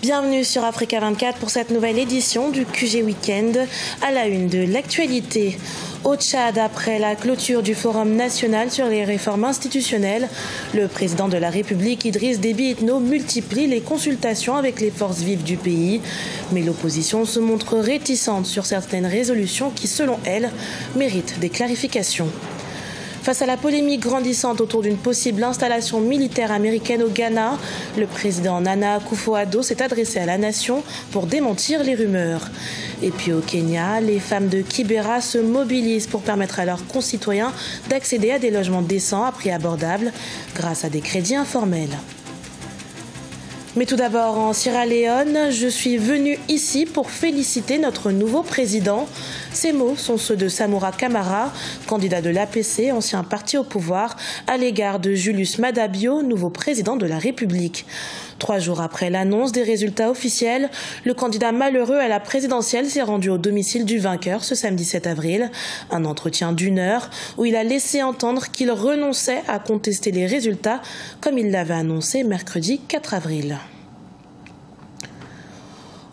Bienvenue sur Africa 24 pour cette nouvelle édition du QG Weekend. À la une de l'actualité. Au Tchad, après la clôture du Forum national sur les réformes institutionnelles, le président de la République, Idriss Déby Itno, multiplie les consultations avec les forces vives du pays. Mais l'opposition se montre réticente sur certaines résolutions qui, selon elle, méritent des clarifications. Face à la polémique grandissante autour d'une possible installation militaire américaine au Ghana, le président Nana Akufo-Addo s'est adressé à la nation pour démentir les rumeurs. Et puis au Kenya, les femmes de Kibera se mobilisent pour permettre à leurs concitoyens d'accéder à des logements décents à prix abordables grâce à des crédits informels. Mais tout d'abord, en Sierra Leone, je suis venue ici pour féliciter notre nouveau président. Ces mots sont ceux de Samura Kamara, candidat de l'APC, ancien parti au pouvoir, à l'égard de Julius Maada Bio, nouveau président de la République. 3 jours après l'annonce des résultats officiels, le candidat malheureux à la présidentielle s'est rendu au domicile du vainqueur ce samedi 7 avril. Un entretien d'1 heure où il a laissé entendre qu'il renonçait à contester les résultats comme il l'avait annoncé mercredi 4 avril.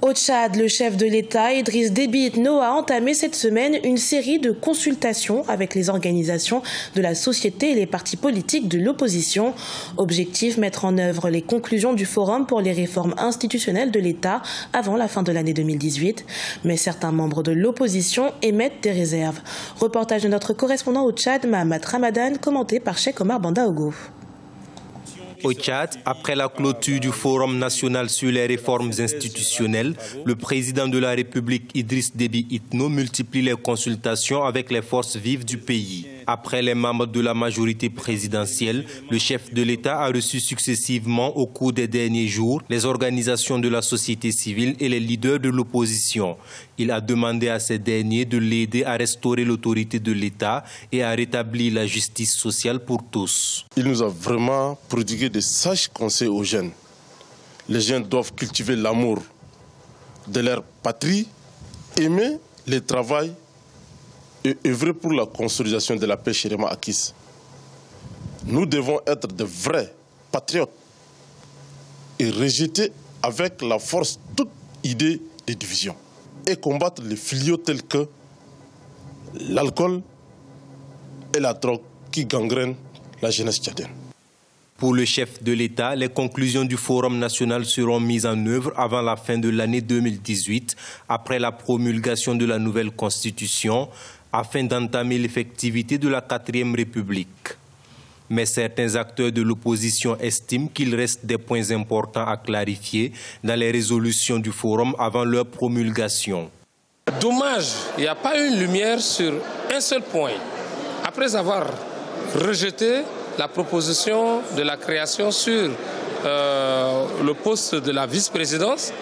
Au Tchad, le chef de l'État, Idriss Déby Itno, a entamé cette semaine une série de consultations avec les organisations de la société et les partis politiques de l'opposition. Objectif, mettre en œuvre les conclusions du Forum pour les réformes institutionnelles de l'État avant la fin de l'année 2018. Mais certains membres de l'opposition émettent des réserves. Reportage de notre correspondant au Tchad, Mahamat Ramadan, commenté par Cheikh Omar Bandaogo. Au Tchad, après la clôture du Forum national sur les réformes institutionnelles, le président de la République, Idriss Déby Itno, multiplie les consultations avec les forces vives du pays. Après les membres de la majorité présidentielle, le chef de l'État a reçu successivement au cours des derniers jours les organisations de la société civile et les leaders de l'opposition. Il a demandé à ces derniers de l'aider à restaurer l'autorité de l'État et à rétablir la justice sociale pour tous. Il nous a vraiment prodigué de sages conseils aux jeunes. Les jeunes doivent cultiver l'amour de leur patrie, aimer le travail et œuvrer pour la consolidation de la paix chèrement acquise. Nous devons être de vrais patriotes et rejeter avec la force toute idée de division et combattre les fléaux tels que l'alcool et la drogue qui gangrènent la jeunesse tchadienne. Pour le chef de l'État, les conclusions du Forum national seront mises en œuvre avant la fin de l'année 2018, après la promulgation de la nouvelle Constitution, afin d'entamer l'effectivité de la 4e République. Mais certains acteurs de l'opposition estiment qu'il reste des points importants à clarifier dans les résolutions du Forum avant leur promulgation. Dommage, il n'y a pas eu une lumière sur un seul point. Après avoir rejeté la proposition de la création sur le poste de la vice-présidence,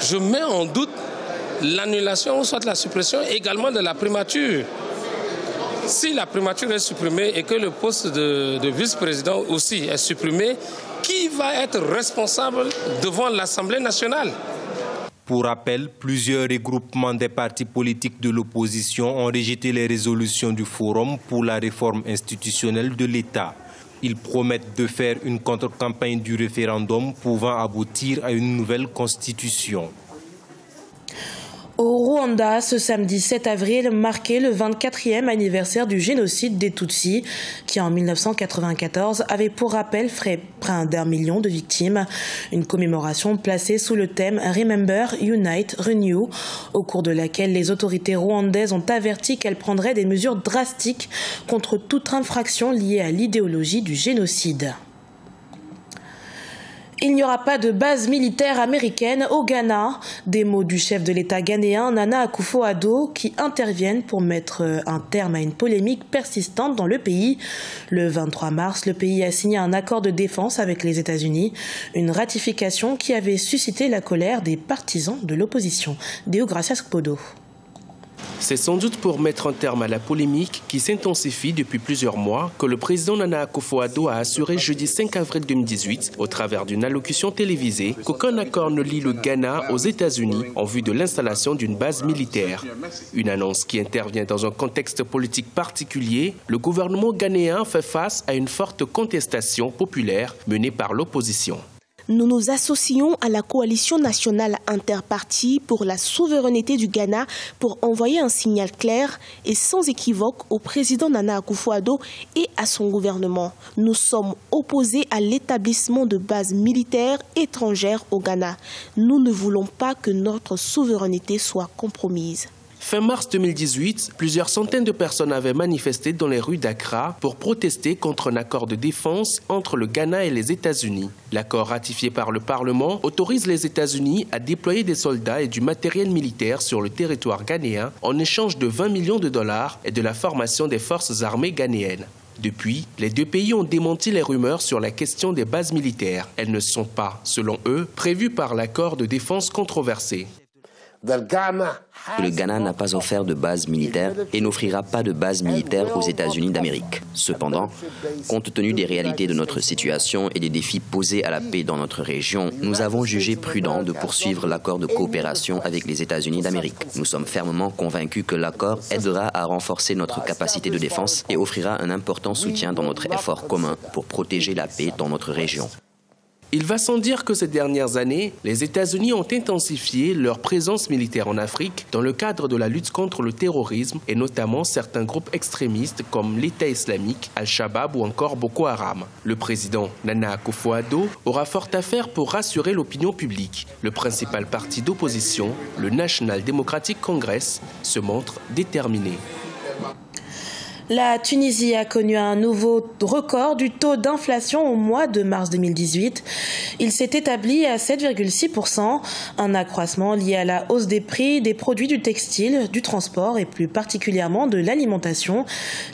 je mets en doute l'annulation ou soit la suppression également de la primature. Si la primature est supprimée et que le poste de vice-président aussi est supprimé, qui va être responsable devant l'Assemblée nationale? Pour rappel, plusieurs regroupements des partis politiques de l'opposition ont rejeté les résolutions du Forum pour la réforme institutionnelle de l'État. Ils promettent de faire une contre-campagne du référendum pouvant aboutir à une nouvelle constitution. Au Rwanda, ce samedi 7 avril marquait le 24e anniversaire du génocide des Tutsis, qui en 1994 avait pour rappel fait près d'1 million de victimes. Une commémoration placée sous le thème Remember, Unite, Renew, au cours de laquelle les autorités rwandaises ont averti qu'elles prendraient des mesures drastiques contre toute infraction liée à l'idéologie du génocide. Il n'y aura pas de base militaire américaine au Ghana. Des mots du chef de l'État ghanéen Nana Akufo-Addo qui interviennent pour mettre un terme à une polémique persistante dans le pays. Le 23 mars, le pays a signé un accord de défense avec les États-Unis, une ratification qui avait suscité la colère des partisans de l'opposition. Deo Gracias Podo. C'est sans doute pour mettre un terme à la polémique qui s'intensifie depuis plusieurs mois que le président Nana Akufo-Addo a assuré jeudi 5 avril 2018, au travers d'une allocution télévisée, qu'aucun accord ne lie le Ghana aux États-Unis en vue de l'installation d'une base militaire. Une annonce qui intervient dans un contexte politique particulier. Le gouvernement ghanéen fait face à une forte contestation populaire menée par l'opposition. Nous nous associons à la coalition nationale interpartie pour la souveraineté du Ghana pour envoyer un signal clair et sans équivoque au président Nana Akufo-Addo et à son gouvernement. Nous sommes opposés à l'établissement de bases militaires étrangères au Ghana. Nous ne voulons pas que notre souveraineté soit compromise. Fin mars 2018, plusieurs centaines de personnes avaient manifesté dans les rues d'Accra pour protester contre un accord de défense entre le Ghana et les États-Unis. L'accord ratifié par le Parlement autorise les États-Unis à déployer des soldats et du matériel militaire sur le territoire ghanéen en échange de 20 millions de dollars et de la formation des forces armées ghanéennes. Depuis, les deux pays ont démenti les rumeurs sur la question des bases militaires. Elles ne sont pas, selon eux, prévues par l'accord de défense controversé. Le Ghana n'a pas offert de base militaire et n'offrira pas de base militaire aux États-Unis d'Amérique. Cependant, compte tenu des réalités de notre situation et des défis posés à la paix dans notre région, nous avons jugé prudent de poursuivre l'accord de coopération avec les États-Unis d'Amérique. Nous sommes fermement convaincus que l'accord aidera à renforcer notre capacité de défense et offrira un important soutien dans notre effort commun pour protéger la paix dans notre région. Il va sans dire que ces dernières années, les États-Unis ont intensifié leur présence militaire en Afrique dans le cadre de la lutte contre le terrorisme et notamment certains groupes extrémistes comme l'État islamique, Al-Shabaab ou encore Boko Haram. Le président Nana Akufo-Addo aura fort à faire pour rassurer l'opinion publique. Le principal parti d'opposition, le National Democratic Congress, se montre déterminé. La Tunisie a connu un nouveau record du taux d'inflation au mois de mars 2018. Il s'est établi à 7,6%, un accroissement lié à la hausse des prix des produits du textile, du transport et plus particulièrement de l'alimentation.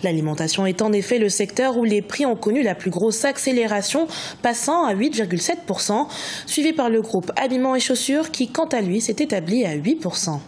L'alimentation est en effet le secteur où les prix ont connu la plus grosse accélération, passant à 8,7%, suivi par le groupe habillement et chaussures qui, quant à lui, s'est établi à 8%.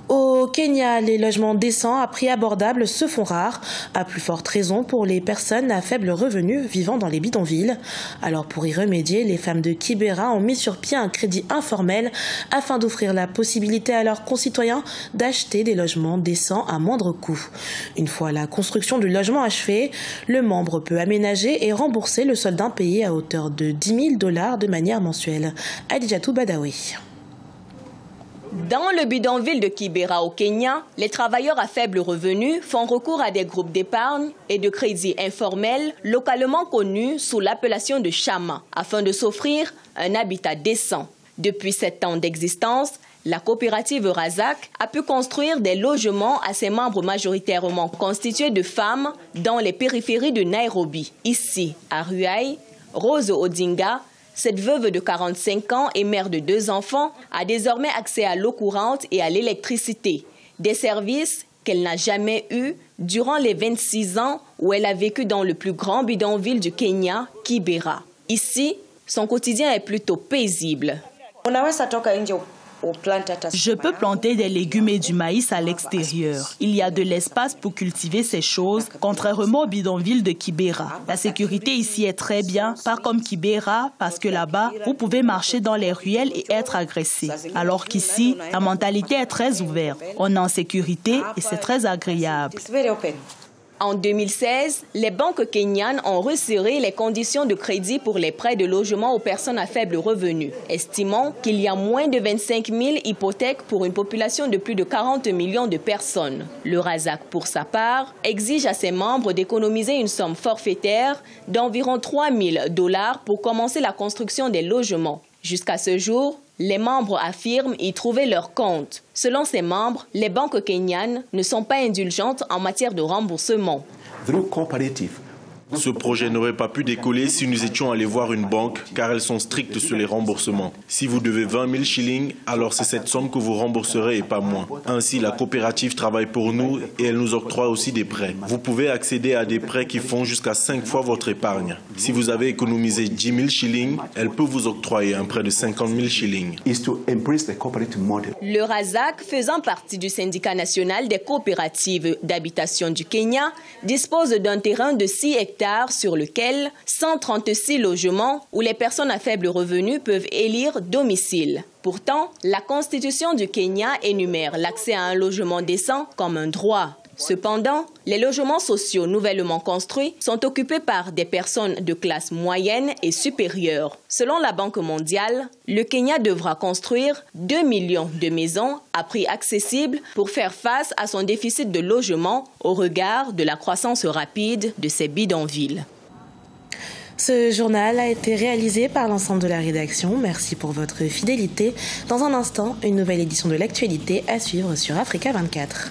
Au Kenya, les logements décents à prix abordable se font rares, à plus forte raison pour les personnes à faible revenu vivant dans les bidonvilles. Alors pour y remédier, les femmes de Kibera ont mis sur pied un crédit informel afin d'offrir la possibilité à leurs concitoyens d'acheter des logements décents à moindre coût. Une fois la construction du logement achevée, le membre peut aménager et rembourser le solde impayé à hauteur de $10 000 de manière mensuelle. Adijatou Badawi. Dans le bidonville de Kibera au Kenya, les travailleurs à faible revenu font recours à des groupes d'épargne et de crédit informels localement connus sous l'appellation de Chama afin de s'offrir un habitat décent. Depuis 7 ans d'existence, la coopérative Razak a pu construire des logements à ses membres majoritairement constitués de femmes dans les périphéries de Nairobi. Ici, à Ruai, Rose Odinga, cette veuve de 45 ans et mère de 2 enfants a désormais accès à l'eau courante et à l'électricité, des services qu'elle n'a jamais eus durant les 26 ans où elle a vécu dans le plus grand bidonville du Kenya, Kibera. Ici, son quotidien est plutôt paisible. Je peux planter des légumes et du maïs à l'extérieur. Il y a de l'espace pour cultiver ces choses, contrairement au bidonville de Kibera. La sécurité ici est très bien, pas comme Kibera, parce que là-bas, vous pouvez marcher dans les ruelles et être agressé. Alors qu'ici, la mentalité est très ouverte. On est en sécurité et c'est très agréable. En 2016, les banques kenyanes ont resserré les conditions de crédit pour les prêts de logement aux personnes à faible revenu, estimant qu'il y a moins de 25 000 hypothèques pour une population de plus de 40 millions de personnes. Le Razak, pour sa part, exige à ses membres d'économiser une somme forfaitaire d'environ $3 000 pour commencer la construction des logements. Jusqu'à ce jour, les membres affirment y trouver leur compte. Selon ces membres, les banques kenyanes ne sont pas indulgentes en matière de remboursement. Ce projet n'aurait pas pu décoller si nous étions allés voir une banque, car elles sont strictes sur les remboursements. Si vous devez 20 000 shillings, alors c'est cette somme que vous rembourserez et pas moins. Ainsi, la coopérative travaille pour nous et elle nous octroie aussi des prêts. Vous pouvez accéder à des prêts qui font jusqu'à 5 fois votre épargne. Si vous avez économisé 10 000 shillings, elle peut vous octroyer un prêt de 50 000 shillings. Le Razak, faisant partie du syndicat national des coopératives d'habitation du Kenya, dispose d'un terrain de 6 hectares sur lequel 136 logements où les personnes à faible revenu peuvent élire domicile. Pourtant, la Constitution du Kenya énumère l'accès à un logement décent comme un droit. Cependant, les logements sociaux nouvellement construits sont occupés par des personnes de classe moyenne et supérieure. Selon la Banque mondiale, le Kenya devra construire 2 millions de maisons à prix accessible pour faire face à son déficit de logement au regard de la croissance rapide de ses bidonvilles. Ce journal a été réalisé par l'ensemble de la rédaction. Merci pour votre fidélité. Dans un instant, une nouvelle édition de l'actualité à suivre sur Africa 24.